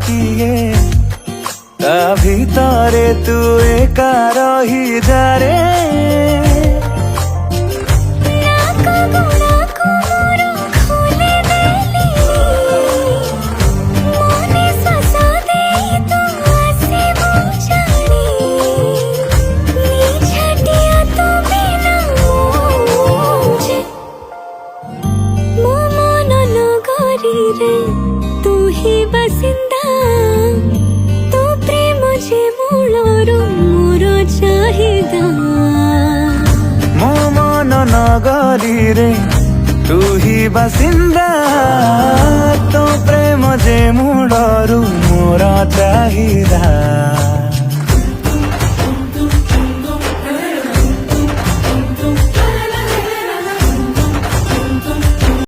किए ता भितरे तू एका रही जा रे तू ही बसिंदा तो प्रेम जे मूलरो मोर चाहिदा मो मन नगरी रे तू ही बासिंदा तो प्रेम जे मूलरू मोर चाहिदा।